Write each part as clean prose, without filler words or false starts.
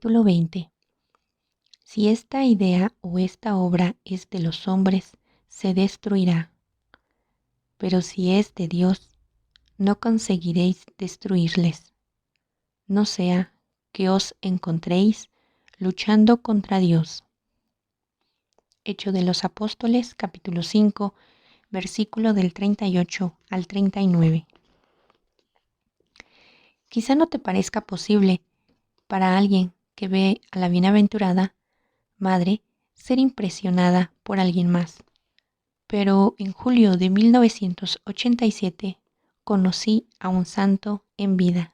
Capítulo 20. Si esta idea o esta obra es de los hombres, se destruirá. Pero si es de Dios, no conseguiréis destruirles. No sea que os encontréis luchando contra Dios. Hechos de los Apóstoles, capítulo 5, versículo del 38 al 39. Quizá no te parezca posible para alguien que ve a la bienaventurada madre ser impresionada por alguien más. Pero en julio de 1987 conocí a un santo en vida.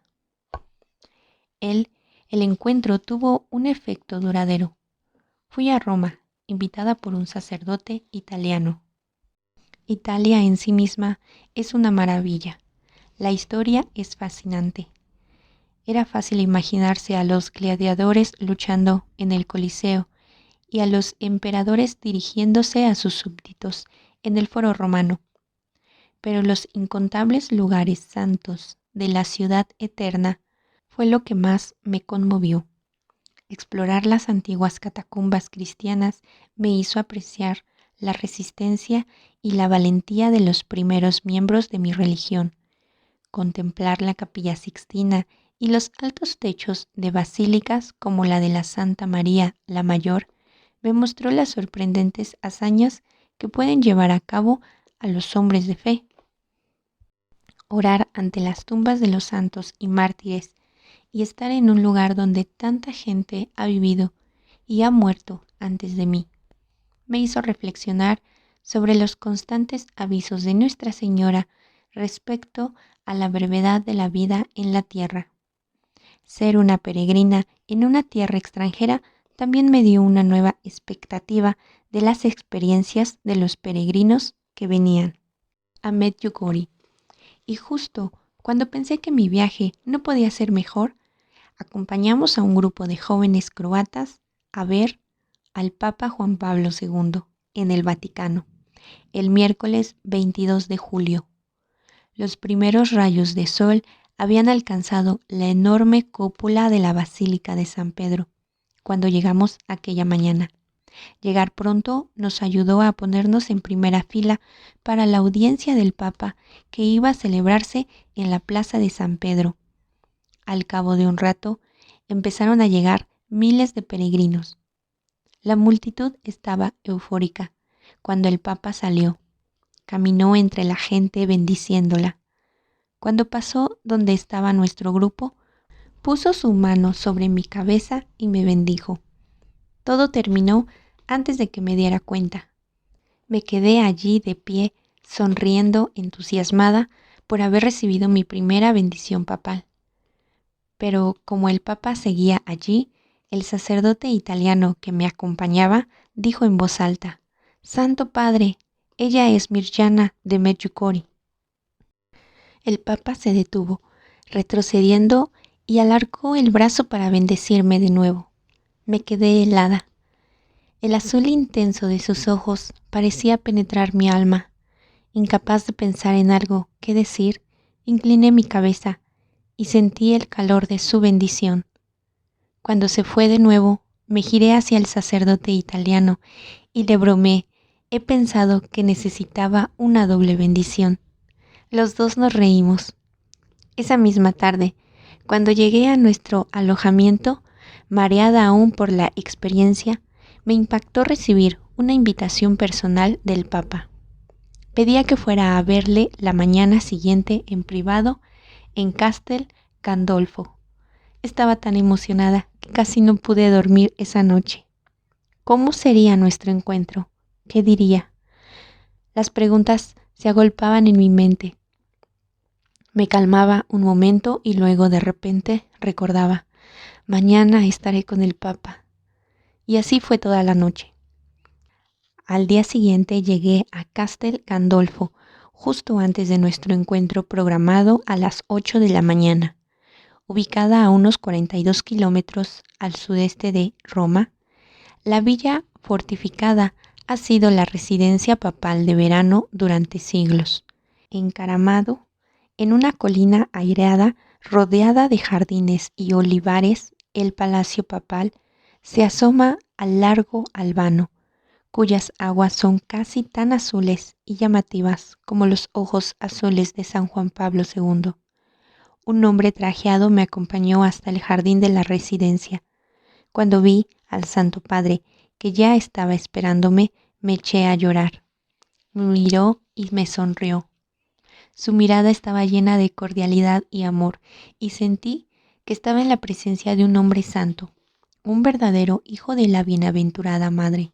El encuentro tuvo un efecto duradero. Fui a Roma, invitada por un sacerdote italiano. Italia en sí misma es una maravilla. La historia es fascinante. Era fácil imaginarse a los gladiadores luchando en el Coliseo y a los emperadores dirigiéndose a sus súbditos en el Foro Romano. Pero los incontables lugares santos de la ciudad eterna fue lo que más me conmovió. Explorar las antiguas catacumbas cristianas me hizo apreciar la resistencia y la valentía de los primeros miembros de mi religión. Contemplar la Capilla Sixtina y los altos techos de basílicas como la de la Santa María la Mayor me mostró las sorprendentes hazañas que pueden llevar a cabo a los hombres de fe. Orar ante las tumbas de los santos y mártires y estar en un lugar donde tanta gente ha vivido y ha muerto antes de mí, me hizo reflexionar sobre los constantes avisos de Nuestra Señora respecto a la brevedad de la vida en la tierra. Ser una peregrina en una tierra extranjera también me dio una nueva expectativa de las experiencias de los peregrinos que venían a Medjugorje. Y justo cuando pensé que mi viaje no podía ser mejor, acompañamos a un grupo de jóvenes croatas a ver al Papa Juan Pablo II en el Vaticano, el miércoles 22 de julio. Los primeros rayos de sol habían alcanzado la enorme cúpula de la Basílica de San Pedro cuando llegamos aquella mañana. Llegar pronto nos ayudó a ponernos en primera fila para la audiencia del Papa que iba a celebrarse en la Plaza de San Pedro. Al cabo de un rato empezaron a llegar miles de peregrinos. La multitud estaba eufórica cuando el Papa salió. Caminó entre la gente bendiciéndola. Cuando pasó donde estaba nuestro grupo, puso su mano sobre mi cabeza y me bendijo. Todo terminó antes de que me diera cuenta. Me quedé allí de pie, sonriendo, entusiasmada por haber recibido mi primera bendición papal. Pero como el Papa seguía allí, el sacerdote italiano que me acompañaba dijo en voz alta: «Santo Padre, ella es Mirjana de Medjugorje». El Papa se detuvo, retrocediendo, y alargó el brazo para bendecirme de nuevo. Me quedé helada. El azul intenso de sus ojos parecía penetrar mi alma. Incapaz de pensar en algo que decir, incliné mi cabeza y sentí el calor de su bendición. Cuando se fue de nuevo, me giré hacia el sacerdote italiano y le bromé: «He pensado que necesitaba una doble bendición». Los dos nos reímos. Esa misma tarde, cuando llegué a nuestro alojamiento, mareada aún por la experiencia, me impactó recibir una invitación personal del Papa. Pedía que fuera a verle la mañana siguiente en privado en Castel Gandolfo. Estaba tan emocionada que casi no pude dormir esa noche. ¿Cómo sería nuestro encuentro? ¿Qué diría? Las preguntas se agolpaban en mi mente. Me calmaba un momento y luego de repente recordaba: mañana estaré con el Papa. Y así fue toda la noche. Al día siguiente llegué a Castel Gandolfo justo antes de nuestro encuentro programado a las 8 de la mañana. Ubicada a unos 42 kilómetros al sudeste de Roma, la villa fortificada ha sido la residencia papal de verano durante siglos. Encaramado en una colina aireada rodeada de jardines y olivares, el palacio papal se asoma al largo albano, cuyas aguas son casi tan azules y llamativas como los ojos azules de San Juan Pablo II. Un hombre trajeado me acompañó hasta el jardín de la residencia. Cuando vi al Santo Padre, que ya estaba esperándome, me eché a llorar. Me miró y me sonrió. Su mirada estaba llena de cordialidad y amor, y sentí que estaba en la presencia de un hombre santo, un verdadero hijo de la bienaventurada Madre.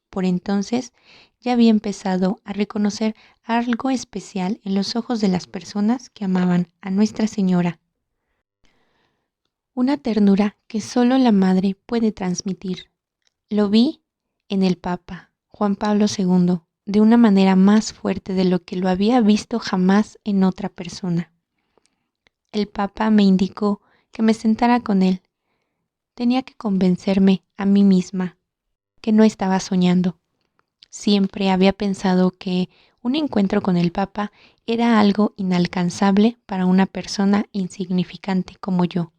Por entonces ya había empezado a reconocer algo especial en los ojos de las personas que amaban a Nuestra Señora. Una ternura que solo la Madre puede transmitir. Lo vi en el Papa, Juan Pablo II, de una manera más fuerte de lo que lo había visto jamás en otra persona. El Papa me indicó que me sentara con él. Tenía que convencerme a mí misma que no estaba soñando. Siempre había pensado que un encuentro con el Papa era algo inalcanzable para una persona insignificante como yo.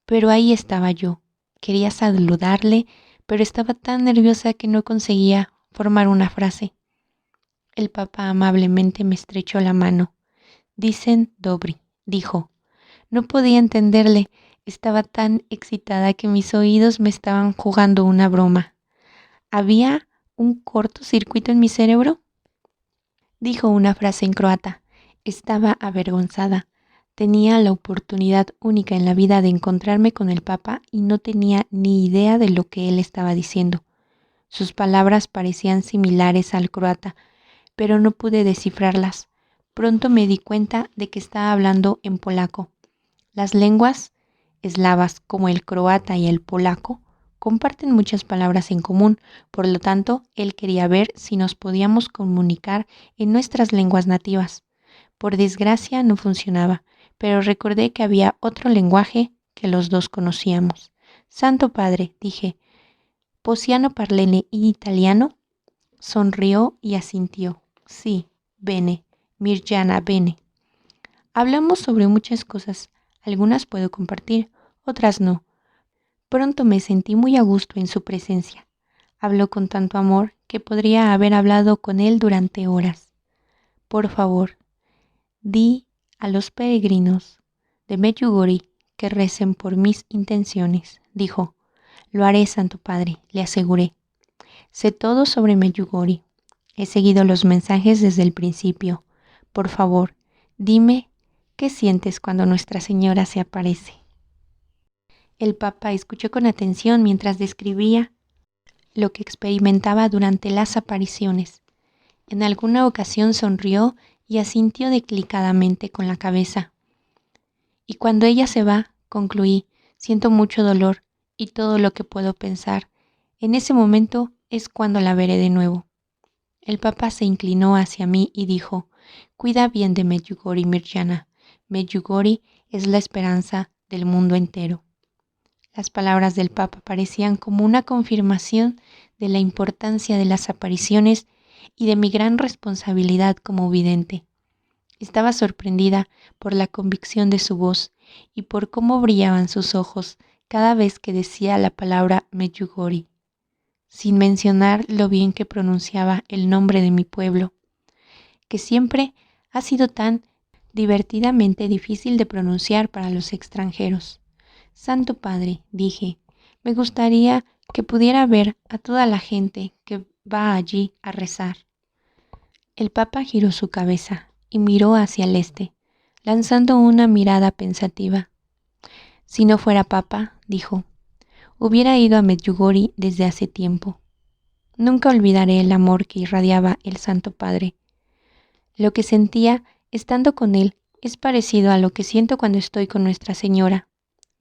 Pero ahí estaba yo. Quería saludarle, pero estaba tan nerviosa que no conseguía formar una frase. El Papa amablemente me estrechó la mano. Dicen Dobry, dijo. No podía entenderle. Estaba tan excitada que mis oídos me estaban jugando una broma. ¿Había un cortocircuito en mi cerebro? Dijo una frase en croata. Estaba avergonzada. Tenía la oportunidad única en la vida de encontrarme con el Papa y no tenía ni idea de lo que él estaba diciendo. Sus palabras parecían similares al croata, pero no pude descifrarlas. Pronto me di cuenta de que estaba hablando en polaco. Las lenguas eslavas, como el croata y el polaco, comparten muchas palabras en común, por lo tanto, él quería ver si nos podíamos comunicar en nuestras lenguas nativas. Por desgracia no funcionaba, pero recordé que había otro lenguaje que los dos conocíamos. Santo Padre, dije, ¿possiamo parlare in italiano? Sonrió y asintió. Sí, bene, Mirjana, bene. Hablamos sobre muchas cosas, algunas puedo compartir, otras no. Pronto me sentí muy a gusto en su presencia. Habló con tanto amor que podría haber hablado con él durante horas. Por favor, di a los peregrinos de Medjugorje que recen por mis intenciones, dijo. Lo haré, Santo Padre, le aseguré. Sé todo sobre Medjugorje. He seguido los mensajes desde el principio. Por favor, dime qué sientes cuando Nuestra Señora se aparece. El Papa escuchó con atención mientras describía lo que experimentaba durante las apariciones. En alguna ocasión sonrió y asintió delicadamente con la cabeza. Y cuando ella se va, concluí, siento mucho dolor y todo lo que puedo pensar. En ese momento es cuando la veré de nuevo. El Papa se inclinó hacia mí y dijo, cuida bien de Medjugorje, Mirjana. Medjugorje es la esperanza del mundo entero. Las palabras del Papa parecían como una confirmación de la importancia de las apariciones y de mi gran responsabilidad como vidente. Estaba sorprendida por la convicción de su voz y por cómo brillaban sus ojos cada vez que decía la palabra Medjugorje, sin mencionar lo bien que pronunciaba el nombre de mi pueblo, que siempre ha sido tan divertidamente difícil de pronunciar para los extranjeros. Santo Padre, dije, me gustaría que pudiera ver a toda la gente que va allí a rezar. El Papa giró su cabeza y miró hacia el este, lanzando una mirada pensativa. Si no fuera Papa, dijo, hubiera ido a Medjugorje desde hace tiempo. Nunca olvidaré el amor que irradiaba el Santo Padre. Lo que sentía estando con él es parecido a lo que siento cuando estoy con Nuestra Señora.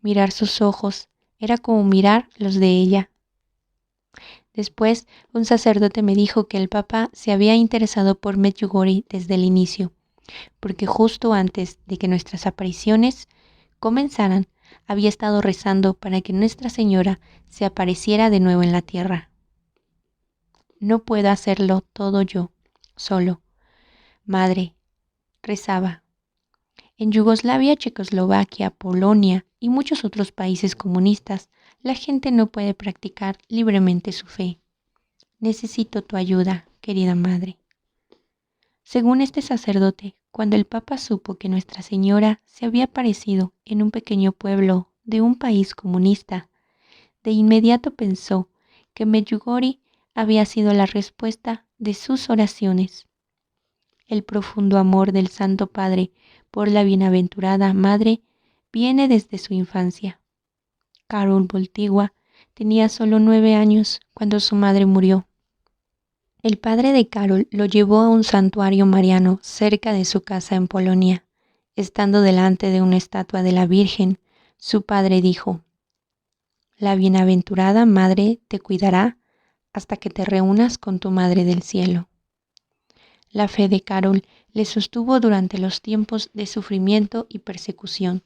Mirar sus ojos era como mirar los de ella. Después, un sacerdote me dijo que el Papa se había interesado por Medjugorje desde el inicio, porque justo antes de que nuestras apariciones comenzaran, había estado rezando para que Nuestra Señora se apareciera de nuevo en la tierra. No puedo hacerlo todo yo, solo. Madre, rezaba. En Yugoslavia, Checoslovaquia, Polonia y muchos otros países comunistas, la gente no puede practicar libremente su fe. Necesito tu ayuda, querida madre. Según este sacerdote, cuando el Papa supo que Nuestra Señora se había aparecido en un pequeño pueblo de un país comunista, de inmediato pensó que Medjugorje había sido la respuesta de sus oraciones. El profundo amor del Santo Padre por la bienaventurada Madre viene desde su infancia. Karol Wojtyła tenía solo 9 años cuando su madre murió. El padre de Karol lo llevó a un santuario mariano cerca de su casa en Polonia. Estando delante de una estatua de la Virgen, su padre dijo: «La bienaventurada Madre te cuidará hasta que te reúnas con tu Madre del Cielo». La fe de Karol le sostuvo durante los tiempos de sufrimiento y persecución,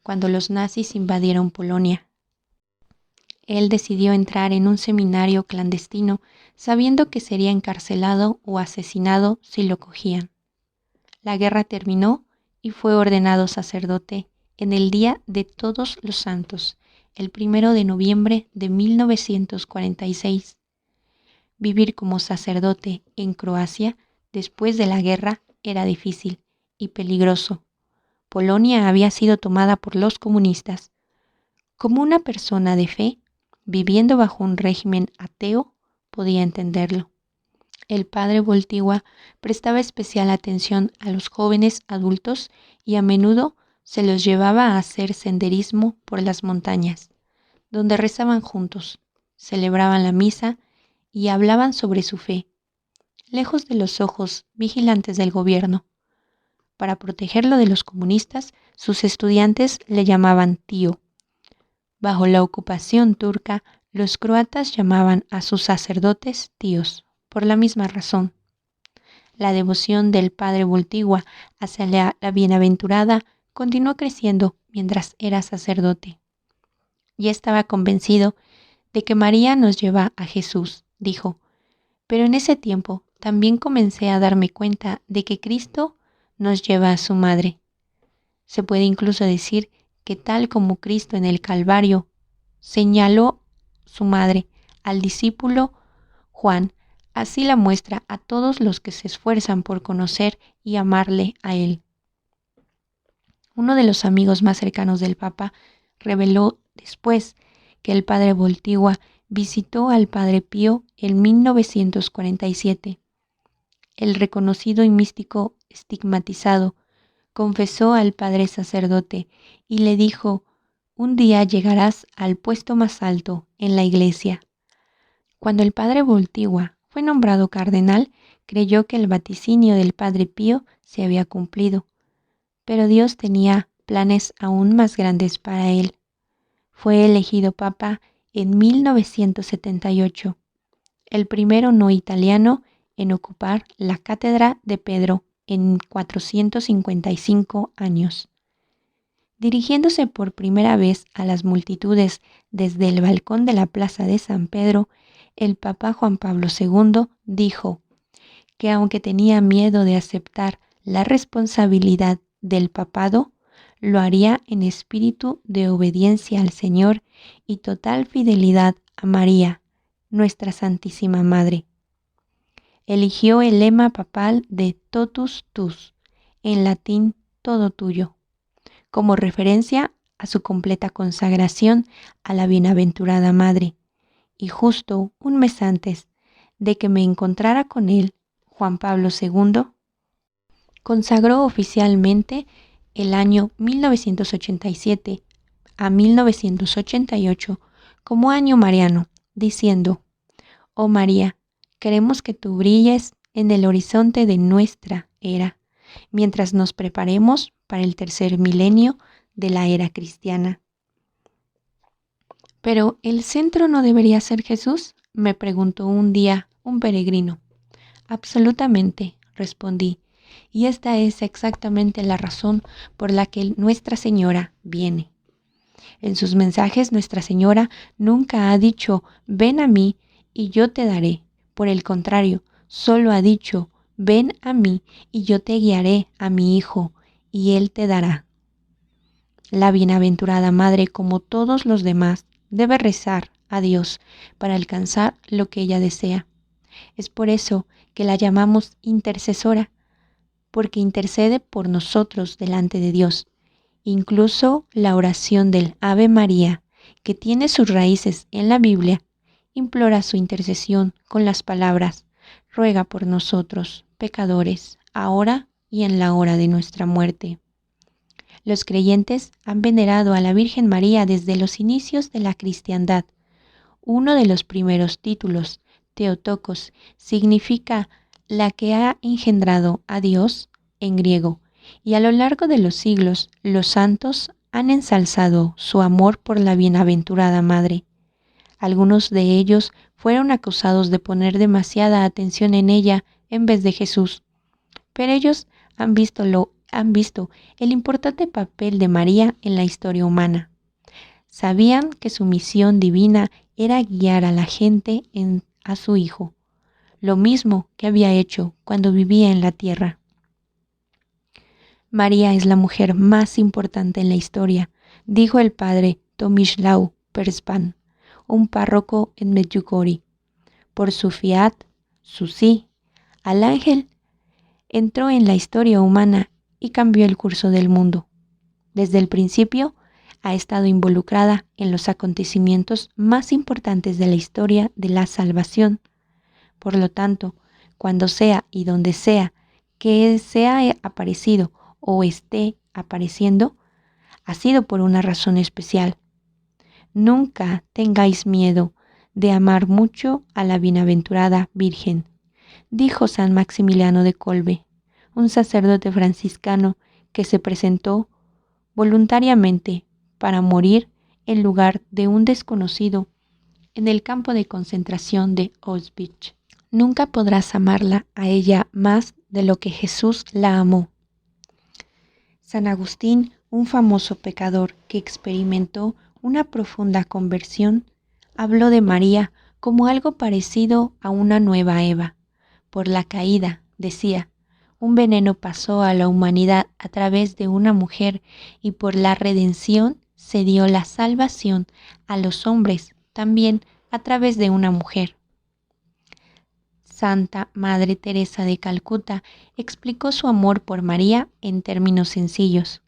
cuando los nazis invadieron Polonia. Él decidió entrar en un seminario clandestino sabiendo que sería encarcelado o asesinado si lo cogían. La guerra terminó y fue ordenado sacerdote en el Día de Todos los Santos, el 1 de noviembre de 1946. Vivir como sacerdote en Croacia después de la guerra era difícil y peligroso. Polonia había sido tomada por los comunistas. Como una persona de fe, viviendo bajo un régimen ateo, podía entenderlo. El padre Wojtyła prestaba especial atención a los jóvenes adultos y a menudo se los llevaba a hacer senderismo por las montañas, donde rezaban juntos, celebraban la misa y hablaban sobre su fe, lejos de los ojos vigilantes del gobierno. Para protegerlo de los comunistas, sus estudiantes le llamaban tío. Bajo la ocupación turca, los croatas llamaban a sus sacerdotes tíos, por la misma razón. La devoción del padre Wojtyła hacia la bienaventurada continuó creciendo mientras era sacerdote. Ya estaba convencido de que María nos lleva a Jesús, dijo, pero en ese tiempo también comencé a darme cuenta de que Cristo nos lleva a su madre. Se puede incluso decir que tal como Cristo en el Calvario señaló su madre al discípulo Juan, así la muestra a todos los que se esfuerzan por conocer y amarle a él. Uno de los amigos más cercanos del Papa reveló después que el padre Wojtyła visitó al padre Pío en 1947. El reconocido y místico estigmatizado confesó al padre sacerdote y le dijo: «Un día llegarás al puesto más alto en la iglesia». Cuando el padre Wojtyła fue nombrado cardenal, creyó que el vaticinio del padre Pío se había cumplido, pero Dios tenía planes aún más grandes para él. Fue elegido papa en 1978, el primero no italiano en ocupar la cátedra de Pedro en 455 años. Dirigiéndose por primera vez a las multitudes desde el balcón de la Plaza de San Pedro, el Papa Juan Pablo II dijo que aunque tenía miedo de aceptar la responsabilidad del papado, lo haría en espíritu de obediencia al Señor y total fidelidad a María, nuestra Santísima Madre. Eligió el lema papal de Totus Tus, en latín todo tuyo, como referencia a su completa consagración a la bienaventurada Madre, y justo un mes antes de que me encontrara con él, Juan Pablo II, consagró oficialmente el año 1987 a 1988 como año mariano, diciendo: «Oh María, queremos que tú brilles en el horizonte de nuestra era, mientras nos preparemos para el tercer milenio de la era cristiana». «¿Pero el centro no debería ser Jesús?», me preguntó un día un peregrino. «Absolutamente», respondí, y esta es exactamente la razón por la que Nuestra Señora viene. En sus mensajes Nuestra Señora nunca ha dicho: «Ven a mí y yo te daré». Por el contrario, solo ha dicho: «Ven a mí y yo te guiaré a mi Hijo y Él te dará. La bienaventurada madre, como todos los demás, debe rezar a Dios para alcanzar lo que ella desea. Es por eso que la llamamos intercesora, porque intercede por nosotros delante de Dios. Incluso la oración del Ave María, que tiene sus raíces en la Biblia, implora su intercesión con las palabras: ruega por nosotros, pecadores, ahora y en la hora de nuestra muerte. Los creyentes han venerado a la Virgen María desde los inicios de la cristiandad. Uno de los primeros títulos, Theotokos, significa la que ha engendrado a Dios en griego, y a lo largo de los siglos los santos han ensalzado su amor por la bienaventurada Madre. Algunos de ellos fueron acusados de poner demasiada atención en ella en vez de Jesús, pero ellos han visto el importante papel de María en la historia humana. Sabían que su misión divina era guiar a la gente a su Hijo, lo mismo que había hecho cuando vivía en la tierra. María es la mujer más importante en la historia, dijo el padre Tomislav Perspan, un párroco en Medjugorje. Por su fiat, su sí, al ángel entró en la historia humana y cambió el curso del mundo. Desde el principio, ha estado involucrada en los acontecimientos más importantes de la historia de la salvación. Por lo tanto, cuando sea y donde sea que sea aparecido o esté apareciendo, ha sido por una razón especial. Nunca tengáis miedo de amar mucho a la bienaventurada Virgen, dijo San Maximiliano de Kolbe, un sacerdote franciscano que se presentó voluntariamente para morir en lugar de un desconocido en el campo de concentración de Auschwitz. Nunca podrás amarla a ella más de lo que Jesús la amó. San Agustín, un famoso pecador que experimentó una profunda conversión, habló de María como algo parecido a una nueva Eva. Por la caída, decía, un veneno pasó a la humanidad a través de una mujer, y por la redención se dio la salvación a los hombres también a través de una mujer. Santa Madre Teresa de Calcuta explicó su amor por María en términos sencillos.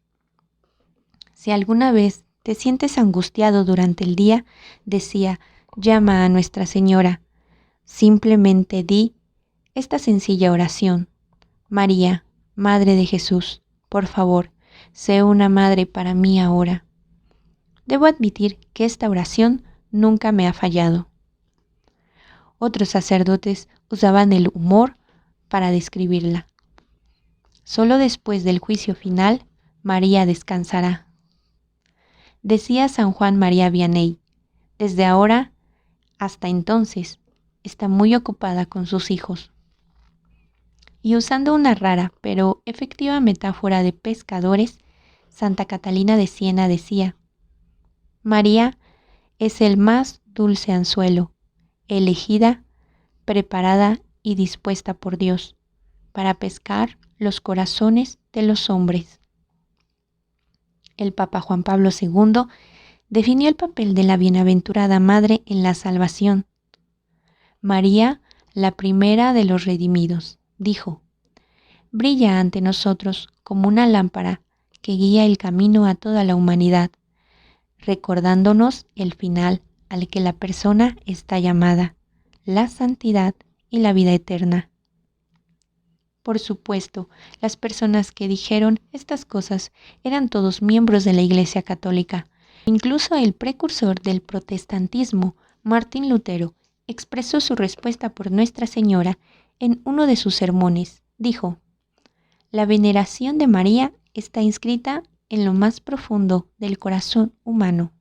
Si alguna vez te sientes angustiado durante el día, decía, llama a Nuestra Señora. Simplemente di esta sencilla oración: María, Madre de Jesús, por favor, sé una madre para mí ahora. Debo admitir que esta oración nunca me ha fallado. Otros sacerdotes usaban el humor para describirla. Solo después del juicio final, María descansará. Decía San Juan María Vianney, desde ahora hasta entonces está muy ocupada con sus hijos. Y usando una rara pero efectiva metáfora de pescadores, Santa Catalina de Siena decía, María es el más dulce anzuelo, elegida, preparada y dispuesta por Dios para pescar los corazones de los hombres. El Papa Juan Pablo II definió el papel de la bienaventurada Madre en la salvación. María, la primera de los redimidos, dijo, brilla ante nosotros como una lámpara que guía el camino a toda la humanidad, recordándonos el final al que la persona está llamada, la santidad y la vida eterna. Por supuesto, las personas que dijeron estas cosas eran todos miembros de la Iglesia Católica. Incluso el precursor del protestantismo, Martín Lutero, expresó su respuesta por Nuestra Señora en uno de sus sermones. Dijo, la veneración de María está inscrita en lo más profundo del corazón humano.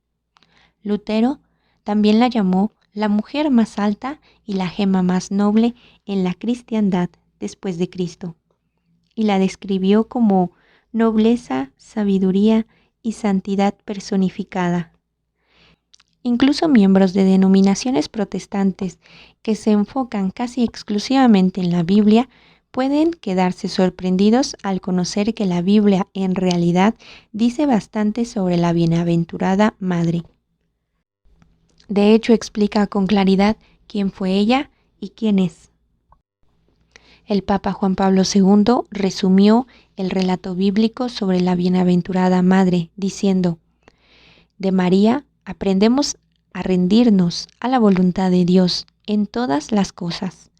Lutero también la llamó la mujer más alta y la gema más noble en la cristiandad después de Cristo, y la describió como nobleza, sabiduría y santidad personificada. Incluso miembros de denominaciones protestantes que se enfocan casi exclusivamente en la Biblia pueden quedarse sorprendidos al conocer que la Biblia en realidad dice bastante sobre la bienaventurada madre. De hecho, explica con claridad quién fue ella y quién es. El Papa Juan Pablo II resumió el relato bíblico sobre la bienaventurada madre diciendo: de María aprendemos a rendirnos a la voluntad de Dios en todas las cosas.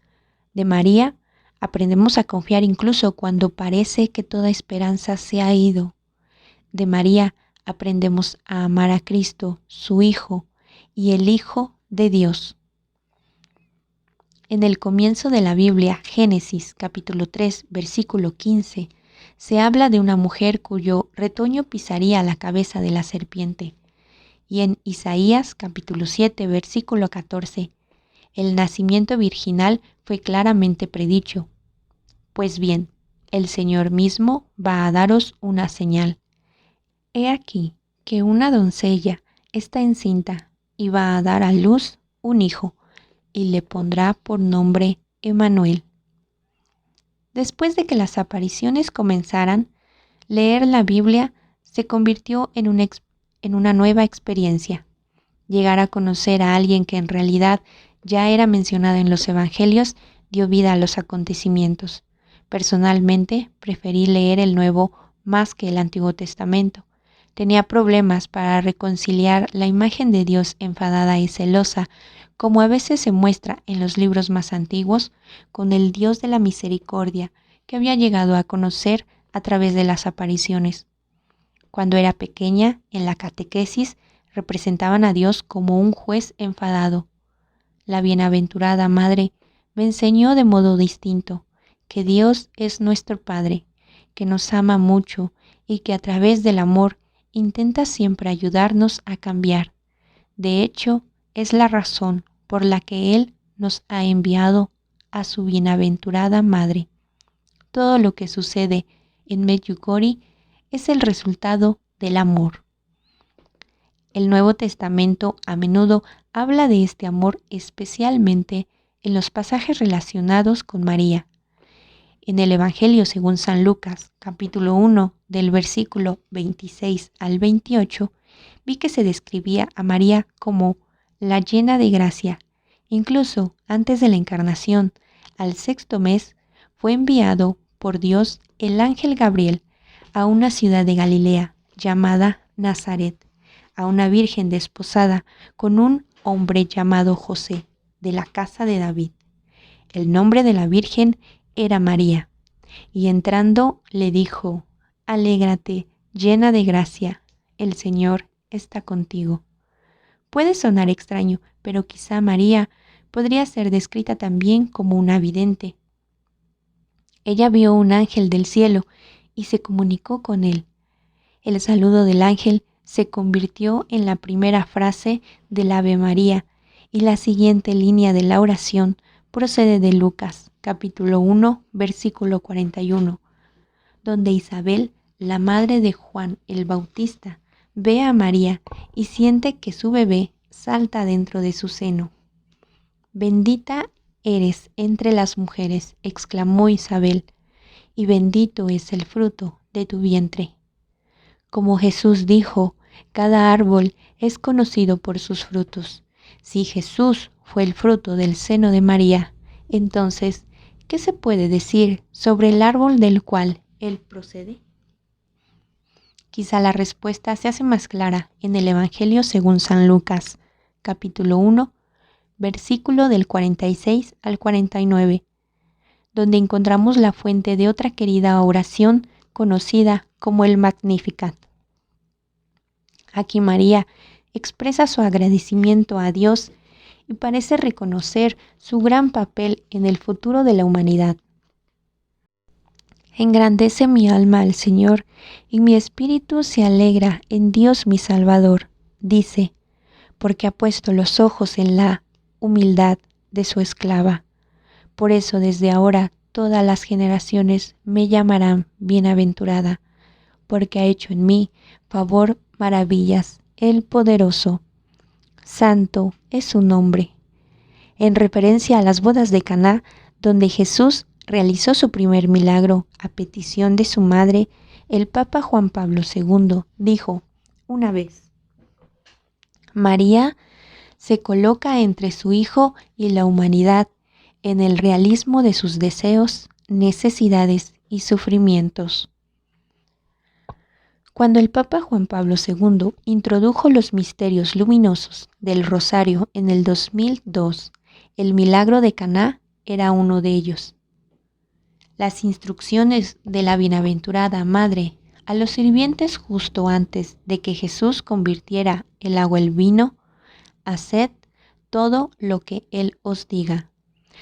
De María aprendemos a confiar incluso cuando parece que toda esperanza se ha ido. De María aprendemos a amar a Cristo, su Hijo, y el Hijo de Dios. En el comienzo de la Biblia, Génesis capítulo 3, versículo 15, se habla de una mujer cuyo retoño pisaría la cabeza de la serpiente. Y en Isaías capítulo 7, versículo 14, el nacimiento virginal fue claramente predicho. Pues bien, el Señor mismo va a daros una señal. He aquí que una doncella está encinta y va a dar a luz un hijo, y le pondrá por nombre Emmanuel. Después de que las apariciones comenzaran, leer la Biblia se convirtió en una nueva experiencia. Llegar a conocer a alguien que en realidad ya era mencionado en los Evangelios dio vida a los acontecimientos. Personalmente, preferí leer el Nuevo más que el Antiguo Testamento. Tenía problemas para reconciliar la imagen de Dios enfadada y celosa, como a veces se muestra en los libros más antiguos, con el Dios de la misericordia que había llegado a conocer a través de las apariciones. Cuando era pequeña, en la catequesis, representaban a Dios como un juez enfadado. La bienaventurada madre me enseñó de modo distinto que Dios es nuestro Padre, que nos ama mucho y que a través del amor intenta siempre ayudarnos a cambiar. De hecho, es la razón por la que Él nos ha enviado a su bienaventurada madre. Todo lo que sucede en Medjugorje es el resultado del amor. El Nuevo Testamento a menudo habla de este amor, especialmente en los pasajes relacionados con María. En el Evangelio según San Lucas, capítulo 1, del versículo 26 al 28, vi que se describía a María como la llena de gracia. Incluso antes de la encarnación, al 6º mes, fue enviado por Dios el ángel Gabriel a una ciudad de Galilea llamada Nazaret, a una virgen desposada con un hombre llamado José, de la casa de David. El nombre de la virgen era María, y entrando le dijo: Alégrate, llena de gracia, el Señor está contigo. Puede sonar extraño, pero quizá María podría ser descrita también como una vidente. Ella vio un ángel del cielo y se comunicó con él. El saludo del ángel se convirtió en la primera frase del Ave María, y la siguiente línea de la oración procede de Lucas, capítulo 1, versículo 41, donde Isabel, la madre de Juan el Bautista, ve a María y siente que su bebé salta dentro de su seno. Bendita eres entre las mujeres, exclamó Isabel, y bendito es el fruto de tu vientre. Como Jesús dijo, cada árbol es conocido por sus frutos. Si Jesús fue el fruto del seno de María, entonces, ¿qué se puede decir sobre el árbol del cual él procede? Quizá la respuesta se hace más clara en el Evangelio según San Lucas, capítulo 1, versículo del 46 al 49, donde encontramos la fuente de otra querida oración conocida como el Magnificat. Aquí María expresa su agradecimiento a Dios y parece reconocer su gran papel en el futuro de la humanidad. Engrandece mi alma al Señor, y mi espíritu se alegra en Dios mi Salvador, dice, porque ha puesto los ojos en la humildad de su esclava. Por eso desde ahora todas las generaciones me llamarán bienaventurada, porque ha hecho en mí favor, maravillas, el poderoso. Santo es su nombre. En referencia a las bodas de Caná, donde Jesús realizó su primer milagro a petición de su madre, el Papa Juan Pablo II dijo una vez: María se coloca entre su Hijo y la humanidad en el realismo de sus deseos, necesidades y sufrimientos. Cuando el Papa Juan Pablo II introdujo los misterios luminosos del Rosario en el 2002, el milagro de Caná era uno de ellos. Las instrucciones de la bienaventurada Madre a los sirvientes justo antes de que Jesús convirtiera el agua en vino: haced todo lo que Él os diga,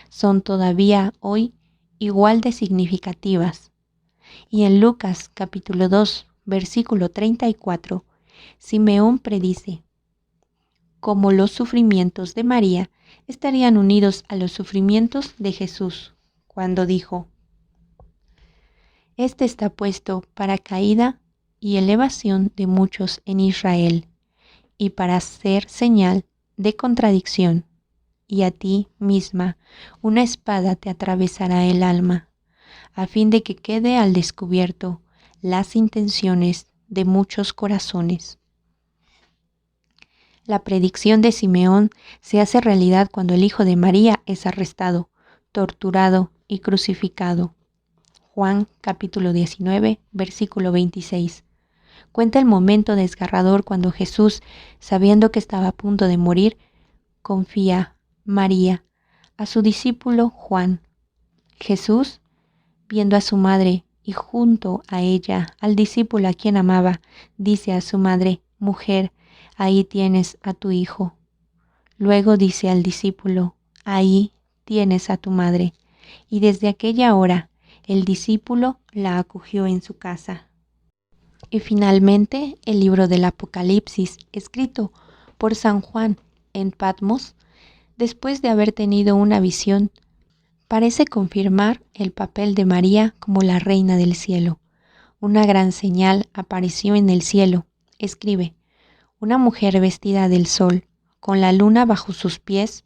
son todavía hoy igual de significativas. Y en Lucas capítulo 2, versículo 34, Simeón predice cómo los sufrimientos de María estarían unidos a los sufrimientos de Jesús, cuando dijo: Este está puesto para caída y elevación de muchos en Israel, y para ser señal de contradicción, y a ti misma una espada te atravesará el alma, a fin de que quede al descubierto las intenciones de muchos corazones. La predicción de Simeón se hace realidad cuando el Hijo de María es arrestado, torturado y crucificado. Juan capítulo 19, versículo 26. Cuenta el momento desgarrador cuando Jesús, sabiendo que estaba a punto de morir, confía María a su discípulo Juan. Jesús, viendo a su madre y junto a ella al discípulo a quien amaba, dice a su madre: Mujer, ahí tienes a tu hijo. Luego dice al discípulo: Ahí tienes a tu madre. Y desde aquella hora el discípulo la acogió en su casa. Y finalmente el libro del Apocalipsis, escrito por San Juan en Patmos, después de haber tenido una visión, parece confirmar el papel de María como la reina del cielo. Una gran señal apareció en el cielo. Escribe: una mujer vestida del sol, con la luna bajo sus pies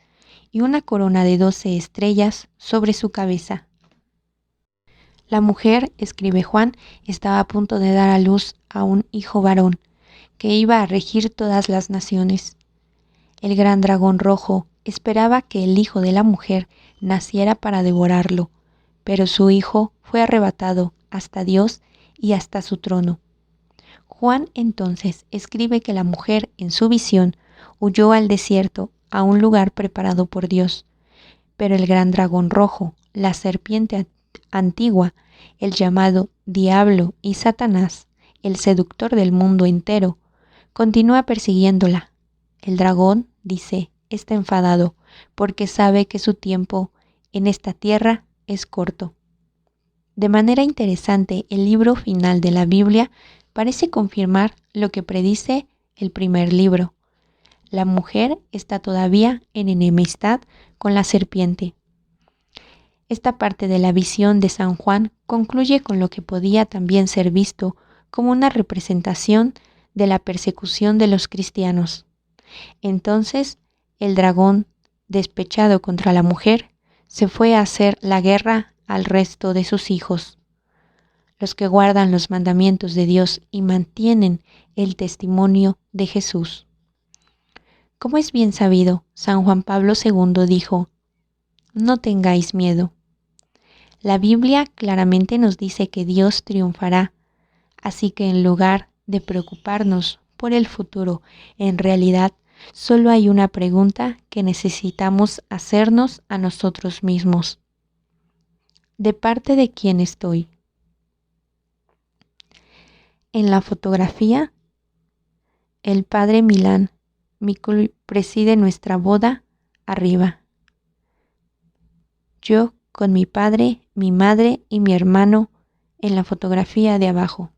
y una corona de 12 estrellas sobre su cabeza. La mujer, escribe Juan, estaba a punto de dar a luz a un hijo varón, que iba a regir todas las naciones. El gran dragón rojo esperaba que el hijo de la mujer naciera para devorarlo, pero su hijo fue arrebatado hasta Dios y hasta su trono. Juan entonces escribe que la mujer en su visión huyó al desierto, a un lugar preparado por Dios, pero el gran dragón rojo, la serpiente antigua, el llamado Diablo y Satanás, el seductor del mundo entero, continúa persiguiéndola. El dragón, dice, está enfadado porque sabe que su tiempo en esta tierra es corto. De manera interesante, el libro final de la Biblia parece confirmar lo que predice el primer libro. La mujer está todavía en enemistad con la serpiente. Esta parte de la visión de San Juan concluye con lo que podía también ser visto como una representación de la persecución de los cristianos. Entonces, el dragón, despechado contra la mujer, se fue a hacer la guerra al resto de sus hijos, los que guardan los mandamientos de Dios y mantienen el testimonio de Jesús. Como es bien sabido, San Juan Pablo II dijo: no tengáis miedo. La Biblia claramente nos dice que Dios triunfará, así que en lugar de preocuparnos por el futuro, en realidad solo hay una pregunta que necesitamos hacernos a nosotros mismos: ¿de parte de quién estoy? En la fotografía, el padre Milán Mikul preside nuestra boda arriba. Yo con mi padre, mi madre y mi hermano en la fotografía de abajo.